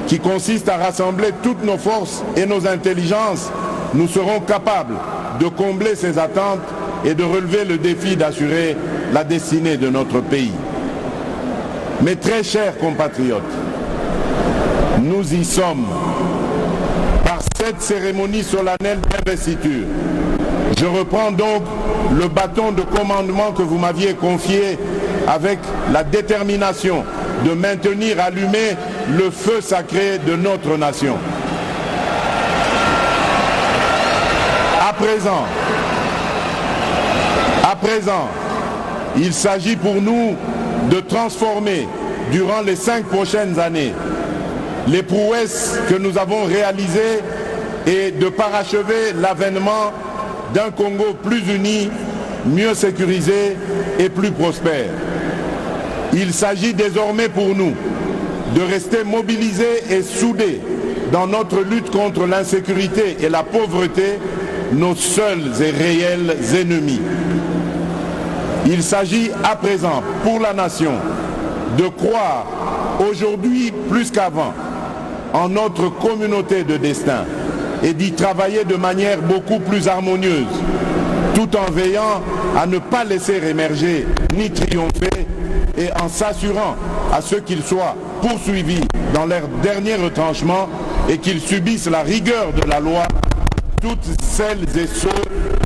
qui consiste à rassembler toutes nos forces et nos intelligences, nous serons capables de combler ces attentes et de relever le défi d'assurer la destinée de notre pays. Mes très chers compatriotes, nous y sommes. Par cette cérémonie solennelle d'investiture. Je reprends donc le bâton de commandement que vous m'aviez confié avec la détermination de maintenir allumé le feu sacré de notre nation. À présent, il s'agit pour nous de transformer durant les 5 prochaines années les prouesses que nous avons réalisées et de parachever l'avènement d'un Congo plus uni, mieux sécurisé et plus prospère. Il s'agit désormais pour nous de rester mobilisés et soudés dans notre lutte contre l'insécurité et la pauvreté, nos seuls et réels ennemis. Il s'agit à présent pour la nation de croire aujourd'hui plus qu'avant en notre communauté de destin et d'y travailler de manière beaucoup plus harmonieuse, tout en veillant à ne pas laisser émerger ni triompher et en s'assurant à ce qu'ils soient poursuivis dans leur dernier retranchement et qu'ils subissent la rigueur de la loi, toutes celles et ceux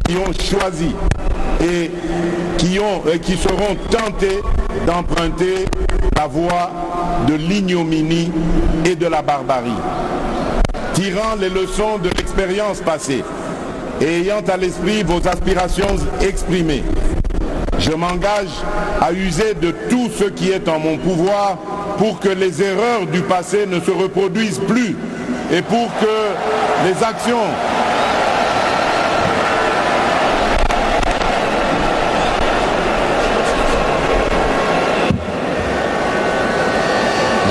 qui ont choisi et qui seront tentés d'emprunter la voie de l'ignominie et de la barbarie. Tirant les leçons de l'expérience passée et ayant à l'esprit vos aspirations exprimées, je m'engage à user de tout ce qui est en mon pouvoir pour que les erreurs du passé ne se reproduisent plus et pour que les actions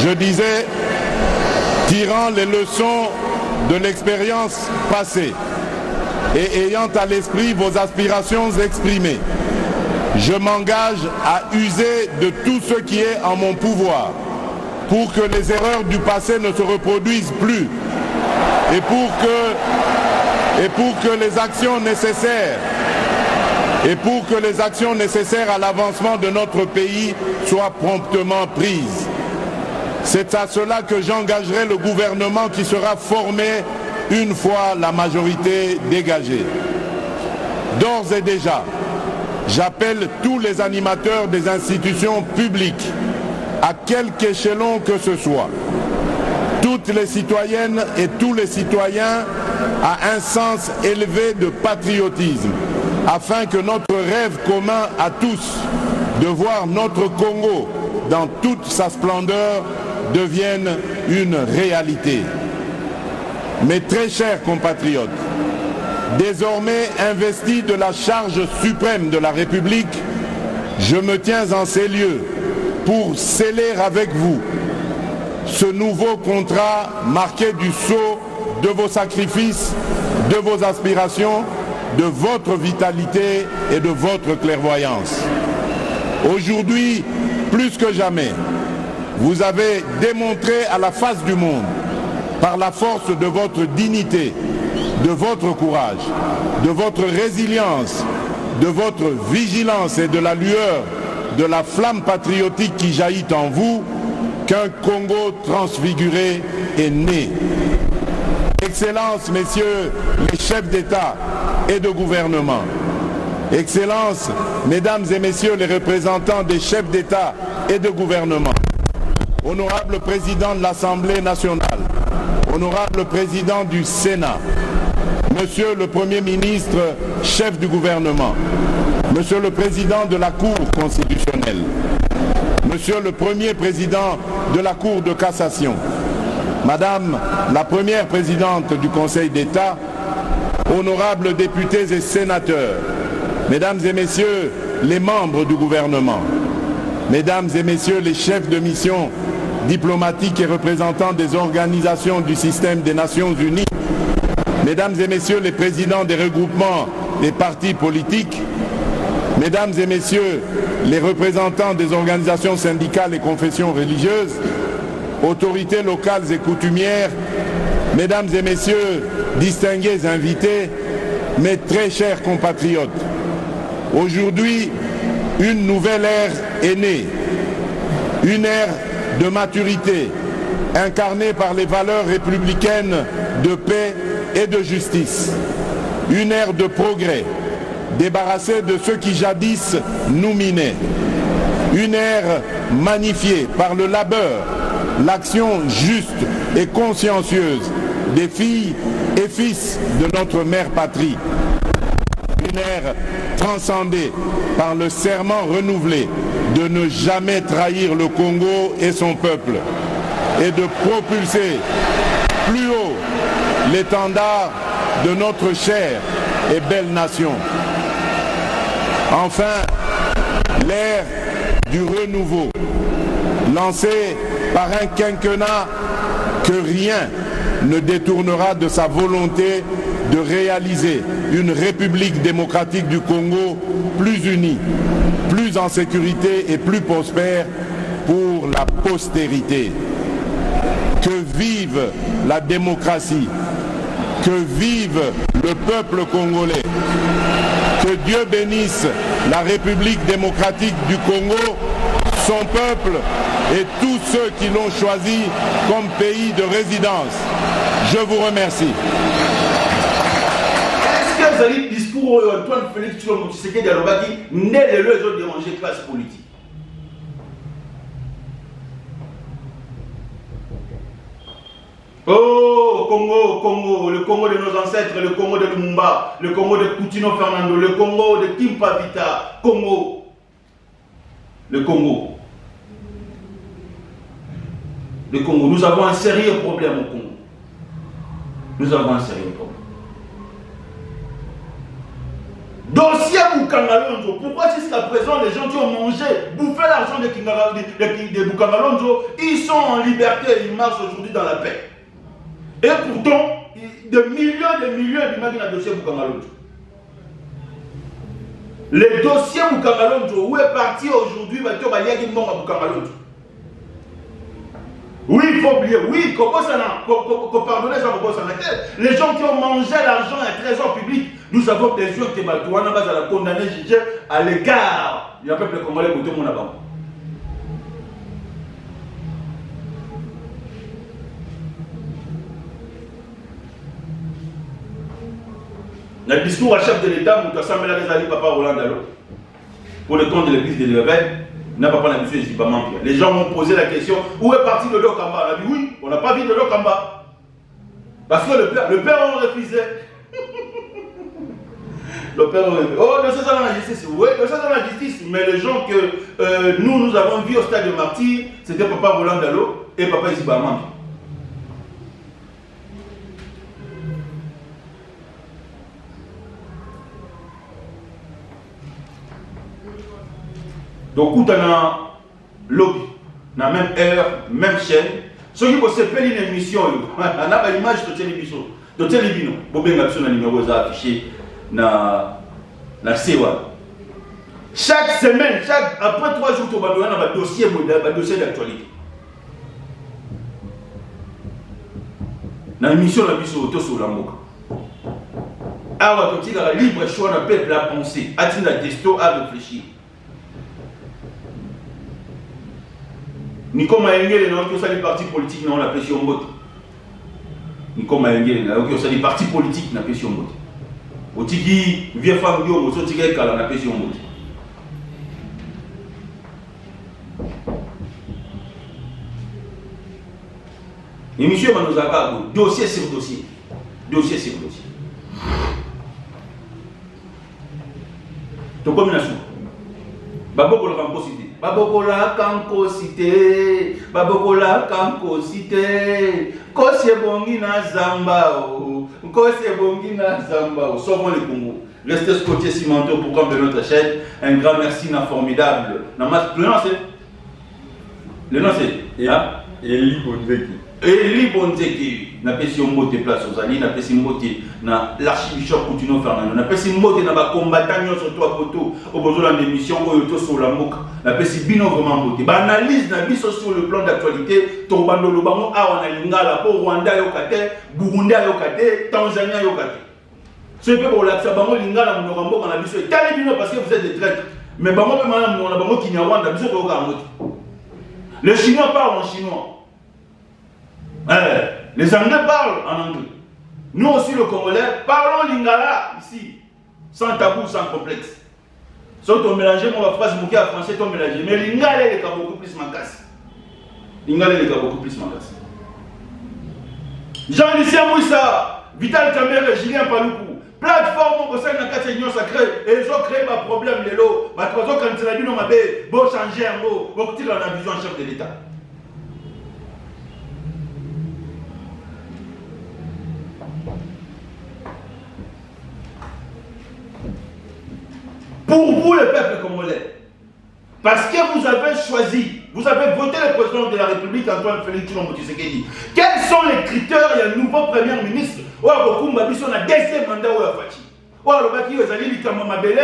Je disais, tirant les leçons de l'expérience passée et ayant à l'esprit vos aspirations exprimées, je m'engage à user de tout ce qui est en mon pouvoir pour que les erreurs du passé ne se reproduisent plus et pour que les actions nécessaires à l'avancement de notre pays soient promptement prises. C'est à cela que j'engagerai le gouvernement qui sera formé une fois la majorité dégagée. D'ores et déjà, j'appelle tous les animateurs des institutions publiques, à quelque échelon que ce soit, toutes les citoyennes et tous les citoyens à un sens élevé de patriotisme, afin que notre rêve commun à tous de voir notre Congo dans toute sa splendeur devienne une réalité. Mes très chers compatriotes, désormais investi de la charge suprême de la République, je me tiens en ces lieux pour sceller avec vous ce nouveau contrat marqué du sceau de vos sacrifices, de vos aspirations, de votre vitalité et de votre clairvoyance. Aujourd'hui, plus que jamais, vous avez démontré à la face du monde, par la force de votre dignité, de votre courage, de votre résilience, de votre vigilance et de la lueur de la flamme patriotique qui jaillit en vous, qu'un Congo transfiguré est né. Excellences, messieurs les chefs d'État et de gouvernement, Excellences, mesdames et messieurs les représentants des chefs d'État et de gouvernement, honorable président de l'Assemblée nationale, honorable président du Sénat, monsieur le Premier ministre, chef du gouvernement, monsieur le président de la Cour constitutionnelle, monsieur le premier président de la Cour de cassation, madame la première présidente du Conseil d'État, honorables députés et sénateurs, mesdames et messieurs les membres du gouvernement, mesdames et messieurs les chefs de mission diplomatiques et représentants des organisations du système des Nations Unies, mesdames et messieurs les présidents des regroupements des partis politiques, mesdames et messieurs les représentants des organisations syndicales et confessions religieuses, autorités locales et coutumières, mesdames et messieurs distingués invités, mes très chers compatriotes, aujourd'hui, une nouvelle ère est née, une ère de maturité, incarnée par les valeurs républicaines de paix et de justice, une ère de progrès, débarrassée de ceux qui jadis nous minaient, une ère magnifiée par le labeur, l'action juste et consciencieuse des filles et fils de notre mère patrie, une ère transcendée par le serment renouvelé de ne jamais trahir le Congo et son peuple et de propulser plus haut l'étendard de notre chère et belle nation. Enfin, l'ère du renouveau, lancée par un quinquennat que rien ne détournera de sa volonté de réaliser une République démocratique du Congo plus unie, plus en sécurité et plus prospère pour la postérité. Que vive la démocratie, que vive le peuple congolais, que Dieu bénisse la République démocratique du Congo, son peuple et tous ceux qui l'ont choisi comme pays de résidence. Je vous remercie. Est-ce que vous avez le discours Antoine Félix Tshisekedi Alobaki n'est le lieu de déranger la classe politique? Oh, Congo, Congo, le Congo de nos ancêtres, le Congo de Lumumba, le Congo de Coutinho Fernando, le Congo de Kimpa Vita, Congo. Le Congo. Le Congo. Nous avons un sérieux problème au Congo. Nous avons un sérieux problème. Dossier Bukangalonzo. Pourquoi jusqu'à présent les gens qui ont mangé, bouffé l'argent de Bukangalonzo, ils sont en liberté et ils marchent aujourd'hui dans la paix? Et pourtant, de millions d'images dans le dossier Bukangalonzo. Le dossier Bukangalonzo, où est parti aujourd'hui, oui, il faut oublier, oui, pardonnez ça, les gens qui ont mangé l'argent et trésor public, nous avons besoin que Batouana va la condamner, juger à l'égard du peuple congolais pour tout le monde là-bas. Le discours à chef de l'État, Moutassambela Rezali, Papa Roland Dalo, pour le compte de l'église de l'Éveil, n'a pas parlé de Zibama. Les gens m'ont posé la question, où est parti Dodo Kamba? On a dit oui, on n'a pas vu Dodo Kamba. Parce que le père a refusé. Le père a refusé. Oh, de ça dans la justice, oui, de ça dans la justice. Mais les gens que nous avons vus au stade de Martyr, c'était Papa Roland Dalo et Papa Zibama. Donc, tout un lobby, dans la même heure, même chaîne. Ceux qui vont se faire une émission, on a une image de télévision. De télévision, vous pouvez faire un numéro affiché dans la CEWA. Chaque semaine, après 3 jours, on va avoir un dossier d'actualité. Dans l'émission, on a vu sur l'auto sur la moque. Alors, quand il y a un libre choix, on appelle la pensée. A-t-il la question à réfléchir? Nico Maengele n'a aucun salut parti politique, non, on appelle sur Mbote. Nico Maengele n'a aucun salut parti politique, n'a appelé sur Mbote. Otiki, vieux femme, on a appelé sur Mbote. Et monsieur Manozaka, dossier sur dossier. Dossier sur dossier. Tu comme une nation. Babokola Kankosité. Babokola Kankosité. Babokola Kankosité. Kosye bongi na zamba. Kosye bongi na zamba. Sauvons le Congo. Restez scotché Simanto pour comme de notre chaîne. Un grand merci, formidable. Le nom c'est. Le nom c'est. Eli Bonzeki. Eli Bonzeki. N'a pas si on monte place aux alliés, n'a pas si on monte dans l'archibishop Coutinho Fernando, n'a pas si on monte dans la combattant sur toi photo au besoin de l'émission ou sur la MOC, n'a pas si bino vraiment monté. Analyse n'a pas sur le plan d'actualité, tombando le bango a on a l'ingala pour Rwanda yokate, Burundi yokate, Tanzania yokate. Ce peu pour la bango l'ingala mon rambo on a vu sur bino parce que vous êtes des traîtres. Mais bango même on a bango qui n'y a Rwanda biso ko ka monte. Les Chinois parlent en chinois. Les Anglais parlent en anglais. Nous aussi, le Congolais, parlons lingala ici, sans tabou, sans complexe. Si on mélange mon phrase moquée à français, on mélange. Mais lingala est beaucoup plus mancasse. Lingala est beaucoup plus mancasse. Jean-Lucien Mouissa, Vital Kamere, Julien Paloukou, plateforme au sein de la Union sacrée, et ils ont créé un problème, les lots. Ma trois ans, quand ils ont dit non, ma belle, bon changer un mot, bon, tu as la vision chef de l'État. Pour vous, le peuple congolais, parce que vous avez choisi, vous avez voté le président de la République, Antoine Félix Tshilombo Tshisekedi. Quels sont les critères? Il y a un nouveau premier ministre, ou à Bokumba Biso, on a deuxième mandat ou à Fachi. Ou à Lobaki, ils allaient Likamamabele,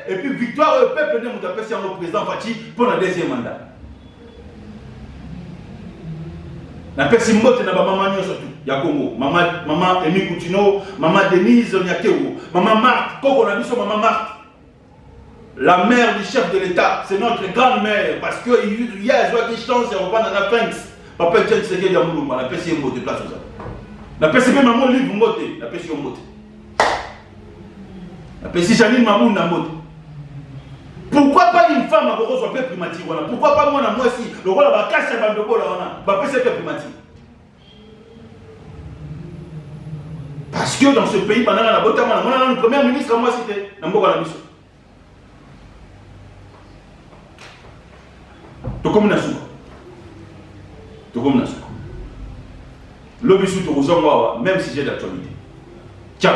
et puis victoire au peuple de Moutapesi en président Fachi pour le deuxième mandat. Na pesi mbote na maman surtout ya Congo, maman Emi Koutino, maman Denise Onyakewo, maman Marthe, Koko na biso maman Marthe. La mère du chef de l'État, c'est notre grand-mère parce que il y a des chances de reprendre la fin. Papa Tchèque c'est qu'il y a Moulouma, la pesi mbote place ça. La pesi même maman livre mbote, la pesi mbote. La pesi Janine Mamoun na mbote. Pourquoi pas une femme à Boko soit peu primatique? Pourquoi pas moi, moi aussi? Le rôle va casser un bandoko là, on va passer peu primatique. Parce que dans ce pays, pendant la botte, on a le premier ministre à moi cité. Namboka la mission. Tokom Nasuka. Tokom Nasuka. L'obissu Torozongwa, même si j'ai d'actualité. Ciao.